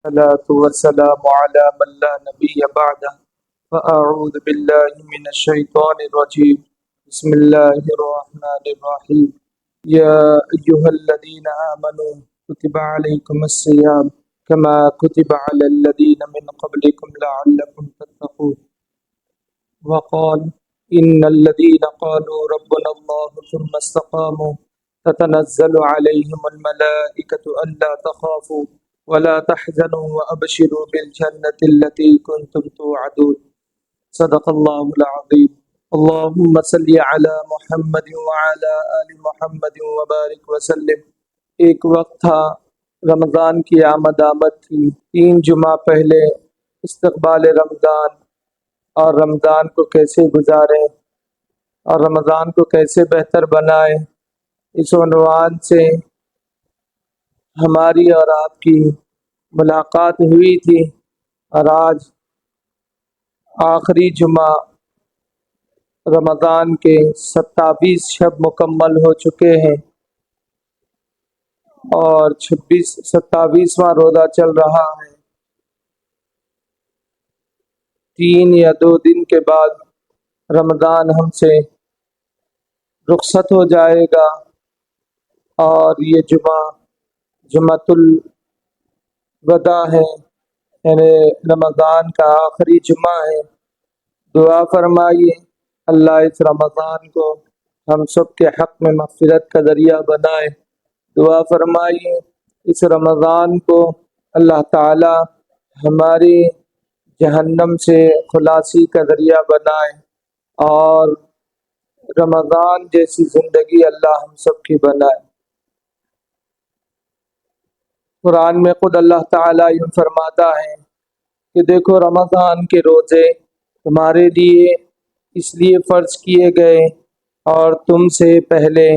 الصلاة والسلام على من لا نبي بعده فأعوذ بالله من الشيطان الرجيم بسم الله الرحمن الرحيم يا أيها الذين آمنوا كتب عليكم الصيام كما كتب على الذين من قبلكم لعلكم تتقون وقال إن الذين قالوا ربنا الله ثم استقاموا تتنزل عليهم الملائكة ألا تخافوا ولا تحزنوا وأبشروا بالجنة التي كنتم توعدون صدق الله العظيم اللهم صل على محمد وعلى آل محمد وبارك وسلم۔ ایک وقت تھا رمضان کی آمد تھی، 3 جمعہ پہلے استقبال رمضان اور رمضان کو کیسے گزاریں اور رمضان کو کیسے بہتر بنائیں، اس عنوان سے ہماری اور آپ کی ملاقات ہوئی تھی، اور آج آخری جمعہ رمضان کے 27 شب مکمل ہو چکے ہیں اور 27واں روزہ چل رہا ہے۔ 3 یا 2 دن کے بعد رمضان ہم سے رخصت ہو جائے گا، اور یہ جمعۃ الوداع ہے، یعنی رمضان کا آخری جمعہ ہے۔ دعا فرمائیے اللہ اس رمضان کو ہم سب کے حق میں مغفرت کا ذریعہ بنائے۔ دعا فرمائیے اس رمضان کو اللہ تعالی ہماری جہنم سے خلاصی کا ذریعہ بنائے، اور رمضان جیسی زندگی اللہ ہم سب کی بنائے۔ قرآن میں خود اللہ تعالیٰ یوں فرماتا ہے کہ دیکھو رمضان کے روزے تمہارے لیے اس لیے فرض کیے گئے، اور تم سے پہلے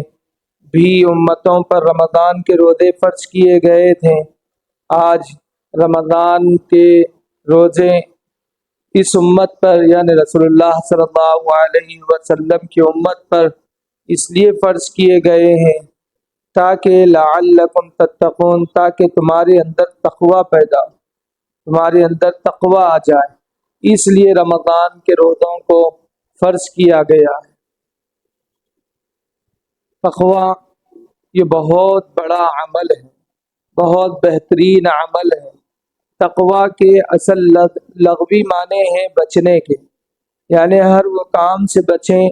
بھی امتوں پر رمضان کے روزے فرض کیے گئے تھے۔ آج رمضان کے روزے اس امت پر، یعنی رسول اللہ صلی اللہ علیہ وسلم کی امت پر اس لیے فرض کیے گئے ہیں تاکہ لعلکم تتقون، تاکہ تمہارے اندر تمہارے اندر تقوی آ جائے، اس لیے رمضان کے روزوں کو فرض کیا گیا ہے۔ تقوی یہ بہت بڑا عمل ہے، بہت بہترین عمل ہے۔ تقوی کے اصل لغوی معنی ہیں بچنے کے، یعنی ہر وہ کام سے بچیں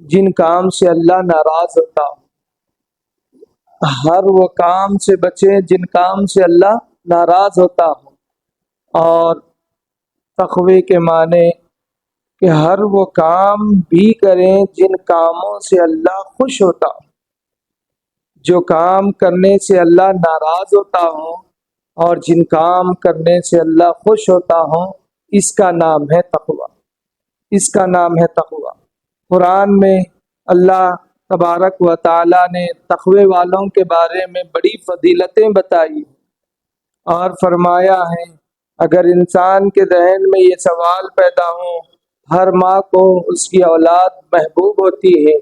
جن کام سے اللہ ناراض ہوتا ہو، ہر وہ کام سے بچیں جن کام سے اللہ ناراض ہوتا ہو۔ اور تقوی کے معنی کہ ہر وہ کام بھی کریں جن کاموں سے اللہ خوش ہوتا ہو، جو کام کرنے سے اللہ ناراض ہوتا ہو اور جن کام کرنے سے اللہ خوش ہوتا ہو، اس کا نام ہے تقوی، اس کا نام ہے تقوی۔ قرآن میں اللہ تبارک و تعالی نے تقوی والوں کے بارے میں بڑی فضیلتیں بتائی اور فرمایا ہے، اگر انسان کے ذہن میں یہ سوال پیدا ہو، ہر ماں کو اس کی اولاد محبوب ہوتی ہے،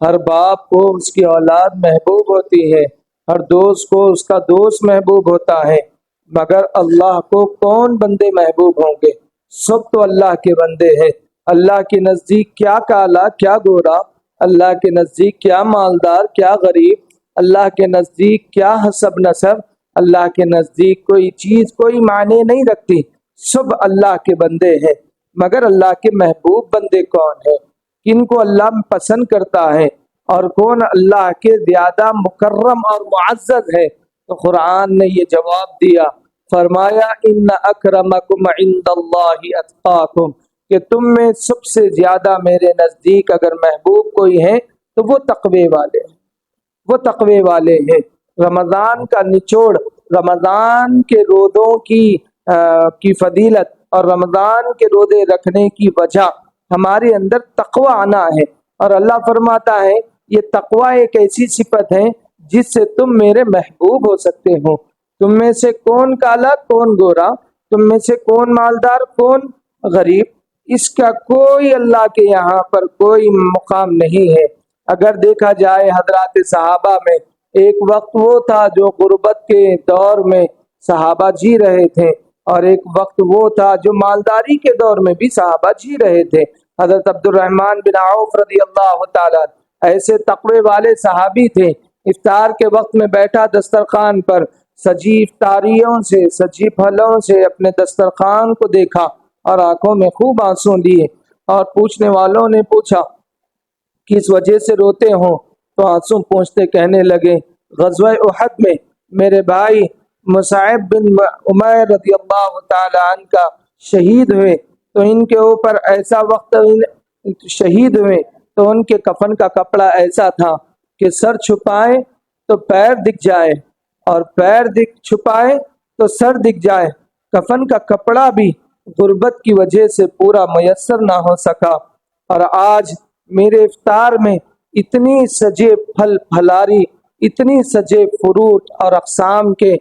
ہر باپ کو اس کی اولاد محبوب ہوتی ہے، ہر دوست کو اس کا دوست محبوب ہوتا ہے، مگر اللہ کو کون بندے محبوب ہوں گے؟ سب تو اللہ کے بندے ہیں۔ اللہ کے نزدیک کیا کالا کیا گورا، اللہ کے نزدیک کیا مالدار کیا غریب، اللہ کے نزدیک کیا حسب نسب، اللہ کے نزدیک کوئی چیز کوئی معنی نہیں رکھتی، سب اللہ کے بندے ہیں۔ مگر اللہ کے محبوب بندے کون ہیں؟ کن کو اللہ پسند کرتا ہے اور کون اللہ کے زیادہ مکرم اور معزز ہے؟ تو قرآن نے یہ جواب دیا، فرمایا ان اکرمکم عند اللہ اتقاکم، کہ تم میں سب سے زیادہ میرے نزدیک اگر محبوب کوئی ہے تو وہ تقوی والے ہیں، وہ تقوی والے ہیں۔ رمضان کا نچوڑ، رمضان کے روزوں کی فضیلت اور رمضان کے روزے رکھنے کی وجہ ہمارے اندر تقوی آنا ہے، اور اللہ فرماتا ہے یہ تقوی ایک ایسی صفت ہے جس سے تم میرے محبوب ہو سکتے ہو۔ تم میں سے کون کالا کون گورا، تم میں سے کون مالدار کون غریب، اس کا کوئی اللہ کے یہاں پر کوئی مقام نہیں ہے۔ اگر دیکھا جائے حضرات صحابہ میں ایک وقت وہ تھا جو غربت کے دور میں صحابہ جی رہے تھے، اور ایک وقت وہ تھا جو مالداری کے دور میں بھی صحابہ جی رہے تھے۔ حضرت عبد الرحمن بن عوف رضی اللہ تعالیٰ ایسے تقوی والے صحابی تھے، افطار کے وقت میں بیٹھا دسترخوان پر، سجی افطاریوں سے سجی پھلوں سے اپنے دسترخوان کو دیکھا اور آنکھوں میں خوب آنسو لیے، اور پوچھنے والوں نے پوچھا کس وجہ سے روتے ہوں تو آنسو پوچھتے کہنے لگے غزوہ احد میں میرے بھائی مصعب بن عمیر رضی اللہ تعالی عنہ کا شہید ہوئے تو ان کے اوپر ایسا وقت شہید ہوئے تو ان کے کفن کا کپڑا ایسا تھا کہ سر چھپائے تو پیر دکھ جائے اور پیر چھپائے تو سر دکھ جائے، کفن کا کپڑا بھی غربت کی وجہ سے پورا میسر نہ ہو سکا۔ اور آج میرے افطار میں اتنی سجے پھل پھلاری، اتنی سجے فروٹ اور اقسام کے،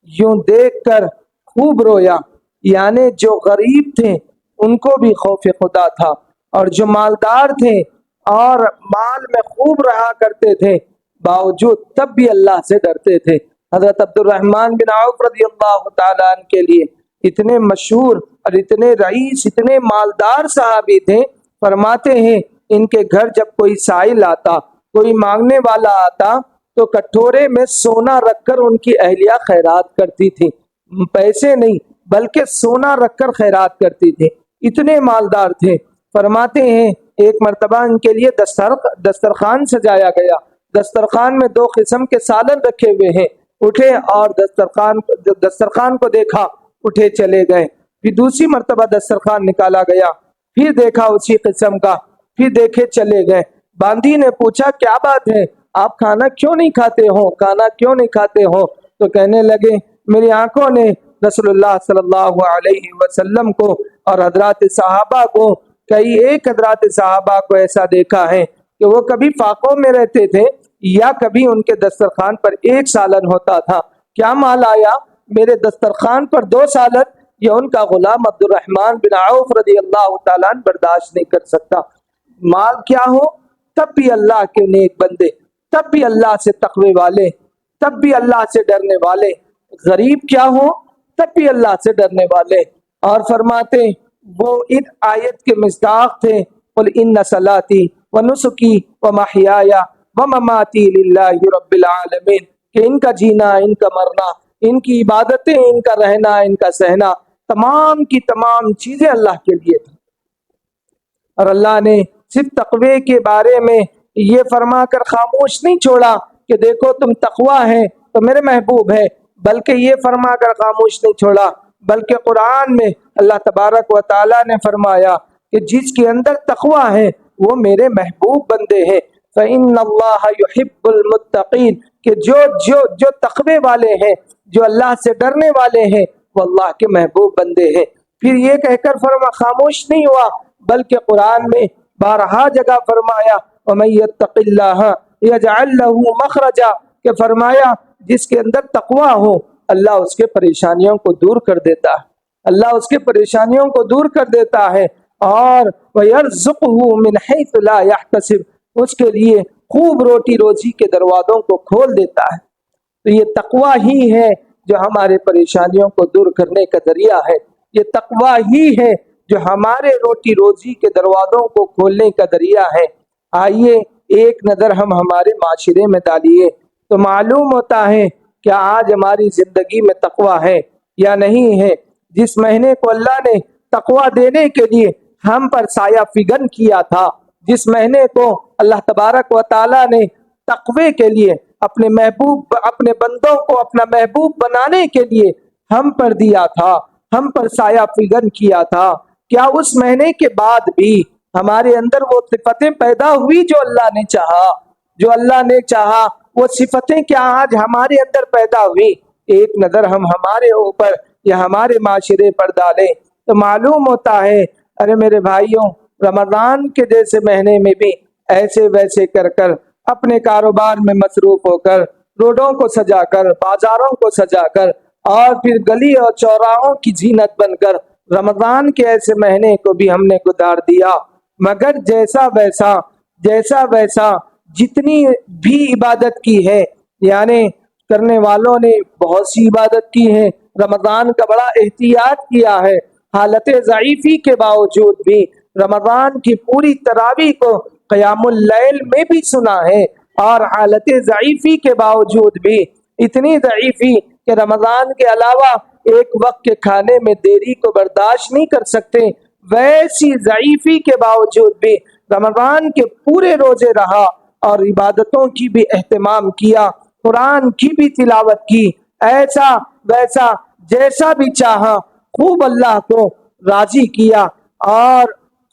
یوں دیکھ کر خوب رویا۔ یعنی جو غریب تھے ان کو بھی خوف خدا تھا، اور جو مالدار تھے اور مال میں خوب رہا کرتے تھے باوجود تب بھی اللہ سے ڈرتے تھے۔ حضرت عبد الرحمن بن عوف رضی اللہ تعالیٰ عنہ کے لیے اتنے مشہور اور اتنے رئیس، اتنے مالدار صحابی تھے، فرماتے ہیں ان کے گھر جب کوئی سائل آتا، کوئی مانگنے والا آتا تو کٹورے میں سونا رکھ کر ان کی اہلیہ خیرات کرتی تھی، پیسے نہیں بلکہ سونا رکھ کر خیرات کرتی تھی، اتنے مالدار تھے۔ فرماتے ہیں ایک مرتبہ ان کے لیے دسترخوان سجایا گیا، دسترخوان میں 2 قسم کے سالن رکھے ہوئے ہیں، اٹھے اور دسترخوان کو دیکھا، اٹھے چلے گئے۔ پھر دوسری مرتبہ دسترخوان نکالا گیا، پھر دیکھا اسی قسم کا، پھر دیکھے چلے گئے۔ باندی نے پوچھا کیا بات ہے، آپ کھانا کیوں نہیں کھاتے ہو، کھانا کیوں نہیں کھاتے ہو؟ تو کہنے لگے میری آنکھوں نے رسول اللہ صلی اللہ علیہ وسلم کو اور حضرات صحابہ کو، کئی ایک حضرات صحابہ کو ایسا دیکھا ہے کہ وہ کبھی فاقوں میں رہتے تھے یا کبھی ان کے دسترخوان پر 1 سالن ہوتا تھا، کیا مال آیا میرے دسترخوان پر 2 سالن، یہ ان کا غلام عبد الرحمن بن عوف رضی اللہ تعالیٰ عنہ برداشت نہیں کر سکتا۔ مال کیا ہو تب بھی اللہ کے نیک بندے، تب بھی اللہ سے تقوی والے، تب بھی اللہ سے ڈرنے والے، غریب کیا ہو تب بھی اللہ سے ڈرنے والے۔ اور فرماتے وہ ان آیت کے مصداق تھے قل ان صلاتی ونسکی ومحیای ومماتی للہ رب العالمین، کہ ان کا جینا، ان کا مرنا، ان کی عبادتیں، ان کا رہنا، ان کا سہنا، تمام کی تمام چیزیں اللہ کے لیے تھیں۔ اور اللہ نے صرف تقوی کے بارے میں یہ فرما کر خاموش نہیں چھوڑا کہ دیکھو تم تقوی ہیں تو میرے محبوب ہے، بلکہ یہ فرما کر خاموش نہیں چھوڑا، بلکہ قرآن میں اللہ تبارک و تعالیٰ نے فرمایا کہ جس کے اندر تقوی ہے وہ میرے محبوب بندے ہیں۔ فَإِنَّ اللَّهَ يُحِبُّ الْمُتَّقِينَ، کہ جو تقوی والے ہیں، جو اللہ سے ڈرنے والے ہیں، وہ اللہ کے محبوب بندے ہیں۔ پھر یہ کہہ کر خاموش نہیں ہوا، بلکہ قرآن میں بارہا جگہ فرمایا وَمَن يَتَّقِ اللَّهَ يَجْعَل لَّهُ مَخْرَجًا، کہ فرمایا جس کے اندر تقوی ہو اللہ اس کے پریشانیوں کو دور کر دیتا ہے، اللہ اس کے پریشانیوں کو دور کر دیتا ہے، اور وَيَرْزُقْهُ مِنْ حَيْثُ لَا يَحْتَسِبُ، اس کے لیے خوب روٹی روزی کے دروازوں کو کھول دیتا ہے۔ تو یہ تقوی ہی ہے جو ہمارے پریشانیوں کو دور کرنے کا ذریعہ ہے، یہ تقوی ہی ہے جو ہمارے روٹی روزی کے دروازوں کو کھولنے کا ذریعہ ہے۔ آئیے ایک نظر ہم ہمارے معاشرے میں ڈالیے تو معلوم ہوتا ہے کہ آج ہماری زندگی میں تقوی ہے یا نہیں ہے۔ جس مہینے کو اللہ نے تقوی دینے کے لیے ہم پر سایہ فگن کیا تھا، جس مہینے کو اللہ تبارک و تعالیٰ نے تقوی کے لیے اپنے بندوں کو اپنا محبوب بنانے کے لیے ہم پر دیا تھا، ہم پر سایہ فگن کیا تھا، کیا اس مہینے کے بعد بھی ہمارے اندر وہ صفتیں پیدا ہوئی جو اللہ نے چاہا؟ جو اللہ نے چاہا وہ صفتیں کیا آج ہمارے اندر پیدا ہوئی؟ ایک نظر ہم ہمارے اوپر یا ہمارے معاشرے پر ڈالیں تو معلوم ہوتا ہے ارے میرے بھائیوں، رمضان کے جیسے مہینے میں بھی ایسے ویسے کر کر اپنے کاروبار میں مصروف ہو کر، روڈوں کو سجا کر، بازاروں کو سجا کر، اور پھر گلی اور چوراہوں کی زینت بن کر رمضان کے ایسے مہینے کو بھی ہم نے گزار دیا۔ مگر جیسا ویسا جتنی بھی عبادت کی ہے، یعنی کرنے والوں نے بہت سی عبادت کی ہے، رمضان کا بڑا احتیاط کیا ہے، حالت ضعیفی کے باوجود بھی رمضان کی پوری تراویح کو قیام اللیل میں بھی سنا ہے، اور حالت ضعیفی کے باوجود بھی اتنی ضعیفی کہ رمضان کے علاوہ ایک وقت کے کھانے میں دیری کو برداشت نہیں کر سکتے، ویسی ضعیفی کے باوجود بھی رمضان کے پورے روزے رہا اور عبادتوں کی بھی اہتمام کیا، قرآن کی بھی تلاوت کی، ایسا ویسا جیسا بھی چاہا، خوب اللہ کو راضی کیا اور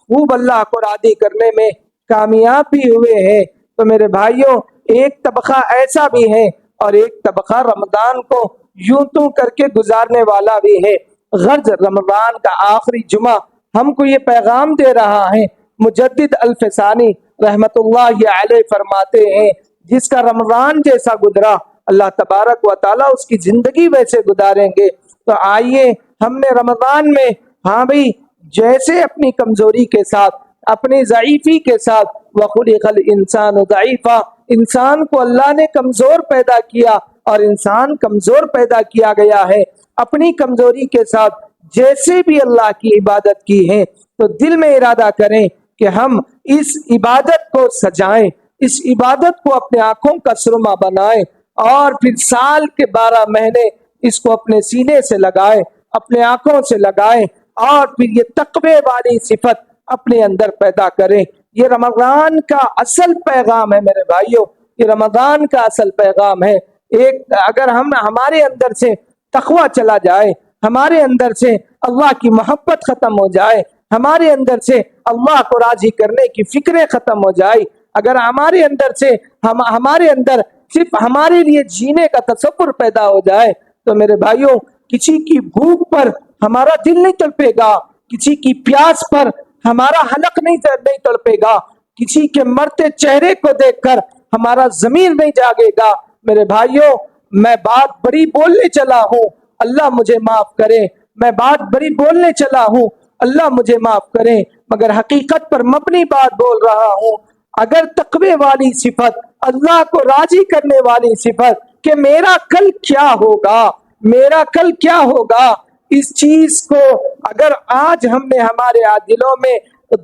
خوب اللہ کو راضی کرنے میں کامیاب بھی ہوئے ہیں۔ تو میرے بھائیوں، ایک طبقہ ایسا بھی ہے اور ایک طبقہ رمضان کو یوں تو کر کے گزارنے والا بھی ہے۔ غرض رمضان کا آخری جمعہ ہم کو یہ پیغام دے رہا ہے، مجدد الفسانی رحمت اللہ علیہ فرماتے ہیں، جس کا رمضان جیسا گزرا اللہ تبارک و تعالیٰ اس کی زندگی ویسے گزاریں گے۔ تو آئیے ہم نے رمضان میں ہاں بھائی جیسے اپنی کمزوری کے ساتھ، اپنی ضعیفی کے ساتھ، وَخُلِقَ الْإِنسَانُ ضَعِيفًا، انسان کو اللہ نے کمزور پیدا کیا اور انسان کمزور پیدا کیا گیا ہے، اپنی کمزوری کے ساتھ جیسے بھی اللہ کی عبادت کی ہے تو دل میں ارادہ کریں کہ ہم اس عبادت کو سجائیں، اس عبادت کو اپنے آنکھوں کا سرما بنائیں اور پھر سال کے 12 مہینے اس کو اپنے سینے سے لگائیں، اپنے آنکھوں سے لگائیں اور پھر یہ تقوی والی صفت اپنے اندر پیدا کریں۔ یہ رمضان کا اصل پیغام ہے میرے بھائیوں، یہ رمضان کا اصل پیغام ہے۔ اگر ہمارے اندر سے تقوی چلا جائے، ہمارے اندر سے اللہ کی محبت ختم ہو جائے، ہمارے اندر سے اللہ کو راضی کرنے کی فکریں ختم ہو جائے، اگر ہمارے اندر سے ہمارے اندر صرف ہمارے لیے جینے کا تصور پیدا ہو جائے تو میرے بھائیوں کسی کی بھوک پر ہمارا دل نہیں تڑپے گا، کسی کی پیاس پر ہمارا حلق نہیں تڑپے گا، کسی کے مرتے چہرے کو دیکھ کر ہمارا ضمیر نہیں جاگے گا۔ میرے بھائیوں میں بات بڑی بولنے چلا ہوں، اللہ مجھے معاف کرے، میں بات بڑی بولنے چلا ہوں، اللہ مجھے معاف کرے، مگر حقیقت پر مبنی بات بول رہا ہوں۔ اگر تقوی والی صفت، اللہ کو راضی کرنے والی صفت کہ میرا کل کیا ہوگا، میرا کل کیا ہوگا، اس چیز کو اگر آج ہم نے ہمارے دلوں میں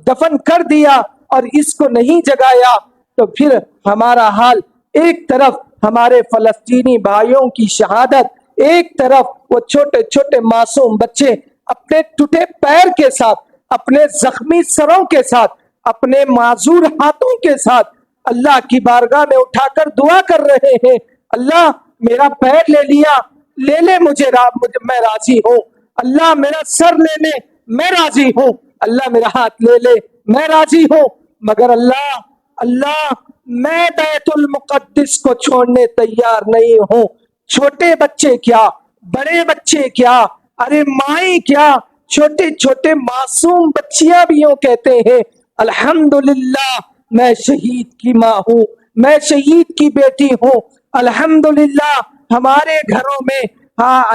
دفن کر دیا اور اس کو نہیں جگایا تو پھر ہمارا حال ایک طرف ہمارے فلسطینی بھائیوں کی شہادت، ایک طرف وہ چھوٹے چھوٹے معصوم بچے اپنے ٹوٹے پیر کے ساتھ، اپنے زخمی سروں کے ساتھ، اپنے معذور ہاتھوں کے ساتھ اللہ کی بارگاہ میں اٹھا کر دعا کر رہے ہیں، اللہ میرا پیر لے لیا، لے لے مجھے میں راضی ہوں، اللہ میرا سر لے لے میں راضی ہوں، اللہ میرا ہاتھ لے لے میں راضی ہوں، مگر اللہ میں بیت المقدس کو چھوڑنے تیار نہیں ہوں۔ چھوٹے بچے کیا، بڑے بچے کیا، ارے مائیں کیا، چھوٹے چھوٹے معصوم بچیاں بھی یوں کہتے ہیں الحمدللہ میں شہید کی ماں ہوں، میں شہید کی بیٹی ہوں، الحمدللہ ہمارے گھروں میں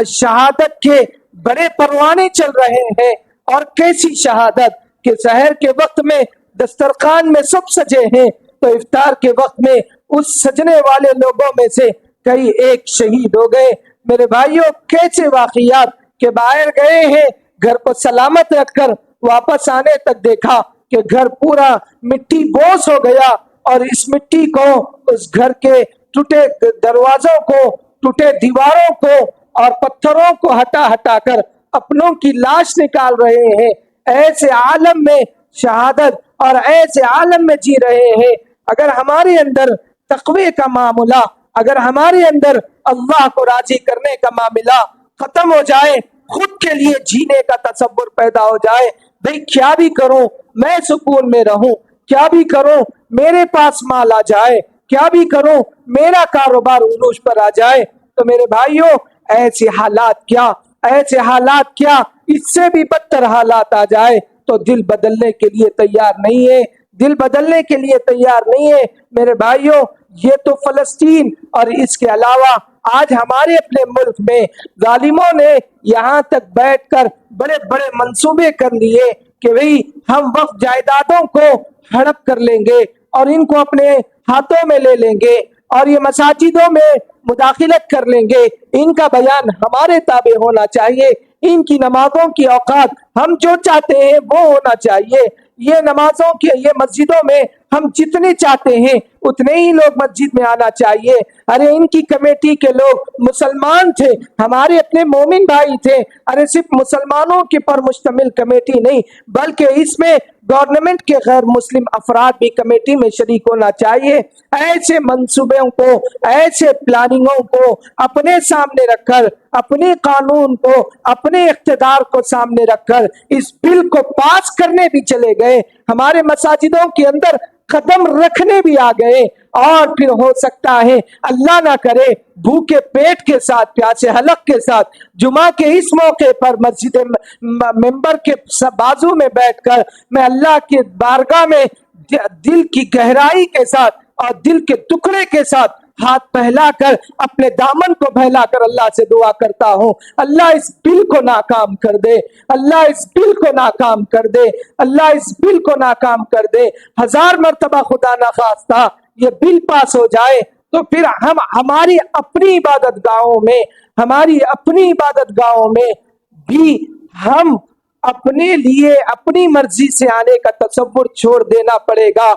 شہادت کے بڑے پروانے چل رہے ہیں۔ اور کیسی شہادت کہ سحر کے وقت میں دسترخوان میں سب سجے ہیں تو افطار کے وقت میں اس سجنے والے لوگوں میں سے کئی ایک شہید ہو گئے۔ میرے بھائیوں کیسے واقعات کہ باہر گئے ہیں، گھر کو سلامت رکھ کر واپس آنے تک دیکھا کہ گھر پورا مٹی بوس ہو گیا اور اس مٹی کو، اس گھر کے ٹوٹے دروازوں کو، ٹوٹے دیواروں کو اور پتھروں کو ہٹا ہٹا کر اپنوں کی لاش نکال رہے ہیں۔ ایسے عالم میں شہادت اور ایسے عالم میں جی رہے ہیں۔ اگر ہمارے اندر تقوی کا معاملہ، اگر ہمارے اندر اللہ کو راضی کرنے کا معاملہ ختم ہو جائے، خود کے لیے جینے کا تصور پیدا ہو جائے، بھئی کیا بھی کروں میں سکون میں رہوں، کیا بھی کروں میرے پاس مال آ جائے، کیا بھی کروں میرا کاروبار عروج پر آ جائے، تو میرے بھائیوں ایسے حالات کیا، ایسے حالات کیا، اس سے بھی بدتر حالات آ جائے تو دل بدلنے کے لیے تیار نہیں ہے، دل بدلنے کے لیے تیار نہیں ہے۔ میرے بھائیوں یہ تو فلسطین، اور اس کے علاوہ آج ہمارے اپنے ملک میں ظالموں نے یہاں تک بیٹھ کر بڑے بڑے منصوبے کر لیے کہ بھئی ہم وقف جائیدادوں کو ہڑپ کر لیں گے اور ان کو اپنے ہاتھوں میں لے لیں گے، اور یہ مساجدوں میں مداخلت کر لیں گے، ان کا بیان ہمارے تابع ہونا چاہیے، ان کی نمازوں کی اوقات ہم جو چاہتے ہیں وہ ہونا چاہیے، یہ نمازوں کی یہ مسجدوں میں ہم جتنے چاہتے ہیں اتنے ہی لوگ مسجد میں آنا چاہیے۔ ارے ان کی کمیٹی کے لوگ مسلمان تھے، ہمارے اپنے مومن بھائی تھے، ارے صرف مسلمانوں کے پر مشتمل کمیٹی نہیں بلکہ اس میں گورنمنٹ کے غیر مسلم افراد بھی کمیٹی میں شریک ہونا چاہیے۔ ایسے منصوبوں کو، ایسے پلاننگوں کو اپنے سامنے رکھ کر، اپنے قانون کو، اپنے اقتدار کو سامنے رکھ کر اس بل کو پاس کرنے بھی چلے گئے، ہمارے مساجدوں کے اندر قدم رکھنے بھی آ گئے، اور پھر ہو سکتا ہے اللہ نہ کرے بھوکے پیٹ کے ساتھ، پیاسے حلق کے ساتھ جمعہ کے اس موقع پر مسجد ممبر کے بازو میں بیٹھ کر میں اللہ کے بارگاہ میں دل کی گہرائی کے ساتھ اور دل کے ٹکڑے کے ساتھ ہاتھ پھیلا کر اپنے دامن کو پھیلا کر اللہ سے دعا کرتا ہوں، اللہ اس بل کو ناکام کر دے، اللہ اس بل کو ناکام کر دے، اللہ اس بل کو ناکام کر دے۔ 1000 مرتبہ خدا نخواستہ یہ بل پاس ہو جائے تو پھر ہم ہماری اپنی عبادت گاہوں میں بھی ہم اپنے لیے اپنی مرضی سے آنے کا تصور چھوڑ دینا پڑے گا۔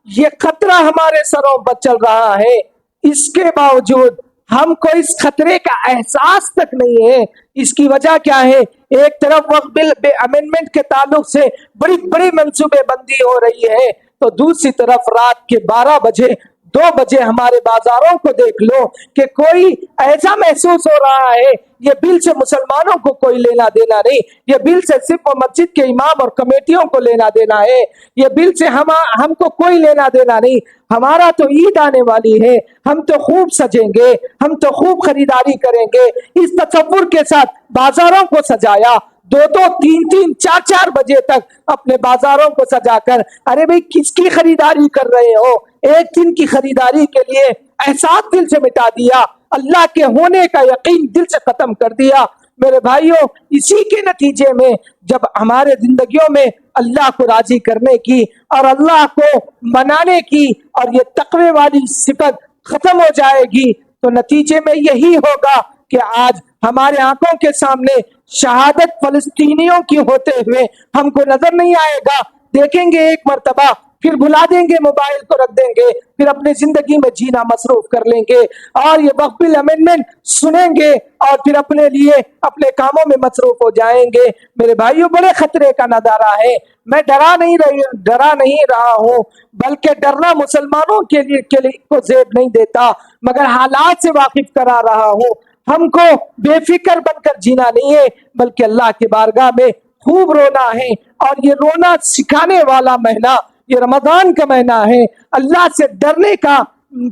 یہ خطرہ ہمارے سروں پر چل رہا ہے، اس کے باوجود ہم کو اس خطرے کا احساس تک نہیں ہے۔ اس کی وجہ کیا ہے؟ ایک طرف وقت بل امینڈمنٹ کے تعلق سے بڑی بڑی منصوبے بندی ہو رہی ہے، تو دوسری طرف رات کے 12 بجے 2 بجے ہمارے بازاروں کو دیکھ لو کہ کوئی ایسا محسوس ہو رہا ہے یہ بل سے مسلمانوں کو کوئی لینا دینا نہیں، یہ بل سے صرف مسجد کے امام اور کمیٹیوں کو لینا دینا ہے، یہ بل سے ہم کو کوئی لینا دینا نہیں۔ ہمارا تو عید آنے والی ہے، ہم تو خوب سجیں گے، ہم تو خوب خریداری کریں گے، اس تصور کے ساتھ بازاروں کو سجایا، 2 3 4 بجے تک اپنے بازاروں کو سجا کر، ارے بھئی کس کی خریداری کر رہے ہو؟ ایک دن کی خریداری کے لیے احساس دل سے مٹا دیا، اللہ کے ہونے کا یقین دل سے ختم کر دیا۔ میرے بھائیوں، اسی کے نتیجے میں جب ہمارے زندگیوں میں اللہ کو راضی کرنے کی اور اللہ کو منانے کی اور یہ تقوی والی صفت ختم ہو جائے گی تو نتیجے میں یہی ہوگا کہ آج ہمارے آنکھوں کے سامنے شہادت فلسطینیوں کی ہوتے ہوئے ہم کو نظر نہیں آئے گا، دیکھیں گے ایک مرتبہ پھر بھلا دیں گے، موبائل کو رکھ دیں گے، پھر اپنی زندگی میں جینا مصروف کر لیں گے اور یہ وقف بل امینڈمنٹ سنیں گے اور پھر اپنے لیے اپنے کاموں میں مصروف ہو جائیں گے۔ میرے بھائیوں، بڑے خطرے کا نظارہ ہے، میں ڈرا نہیں رہا ہوں، بلکہ ڈرنا مسلمانوں کے لیے کو زیب نہیں دیتا، مگر حالات سے واقف کرا رہا ہوں۔ ہم کو بے فکر بن کر جینا نہیں ہے بلکہ اللہ کے بارگاہ میں خوب رونا ہے، اور یہ رونا سکھانے والا مہینہ یہ رمضان کا مہینہ ہے، اللہ سے ڈرنے کا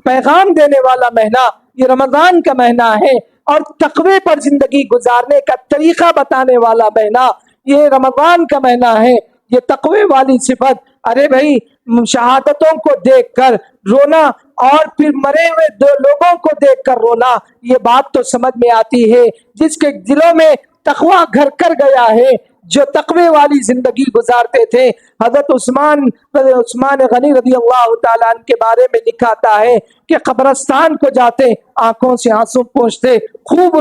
پیغام دینے والا مہینہ یہ رمضان کا مہینہ ہے، اور تقوی پر زندگی گزارنے کا طریقہ بتانے والا مہینہ یہ رمضان کا مہینہ ہے۔ یہ تقوی والی صفت، ارے بھائی شہادتوں کو دیکھ کر رونا اور پھر مرے ہوئے 2 لوگوں کو دیکھ کر رونا، یہ بات تو سمجھ میں آتی ہے جس کے دلوں میں تقوی گھر کر گیا ہے، جو تقوی والی زندگی گزارتے تھے۔ حضرت عثمان غنی رضی اللہ تعالیٰ عنہ کے بارے میں لکھا آتا ہے کہ قبرستان کو جاتے، آنکھوں سے آنسو پوچھتے، خوب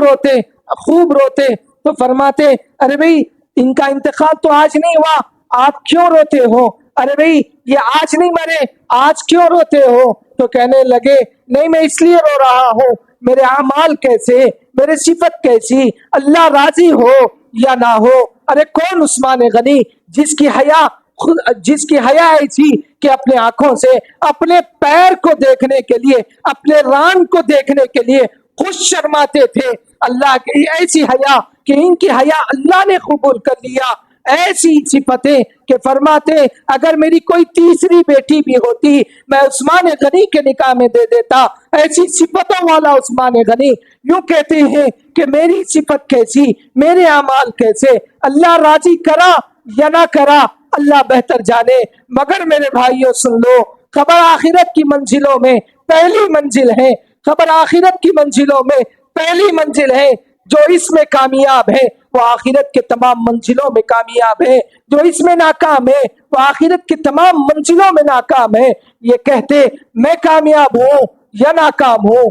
روتے تو فرماتے، ارے بھئی ان کا انتقال تو آج نہیں ہوا، آپ کیوں روتے ہو؟ ارے بھئی یہ آج نہیں مرے، آج کیوں روتے ہو؟ تو کہنے لگے، نہیں میں اس لیے رو رہا ہوں، میرے اعمال کیسے، میرے صفت کیسی، اللہ راضی ہو یا نہ ہو۔ ارے کون عثمان غنی جس کی حیا ایسی کہ اپنے آنکھوں سے اپنے پیر کو دیکھنے کے لیے، اپنے ران کو دیکھنے کے لیے خوش شرماتے تھے، اللہ کی ایسی حیا کہ ان کی حیا اللہ نے قبول کر لیا۔ ایسی صفتیں کہ فرماتے اگر میری کوئی تیسری بیٹی بھی ہوتی میں عثمان غنی کے نکاح میں دے دیتا۔ ایسی صفتوں والا عثمان غنی یوں کہتے ہیں کہ میری صفت کیسی، میرے اعمال کیسے، اللہ راضی کرا یا نہ کرا اللہ بہتر جانے۔ مگر میرے بھائیوں سن لو، خبر آخرت کی منزلوں میں پہلی منزل ہے، خبر آخرت کی منزلوں میں پہلی منزل ہے، جو اس میں کامیاب ہے وہ آخرت کے تمام منزلوں میں کامیاب ہے، جو اس میں ناکام ہے وہ آخرت کے تمام منزلوں میں ناکام ہے۔ یہ کہتے میں کامیاب ہوں یا ناکام ہوں،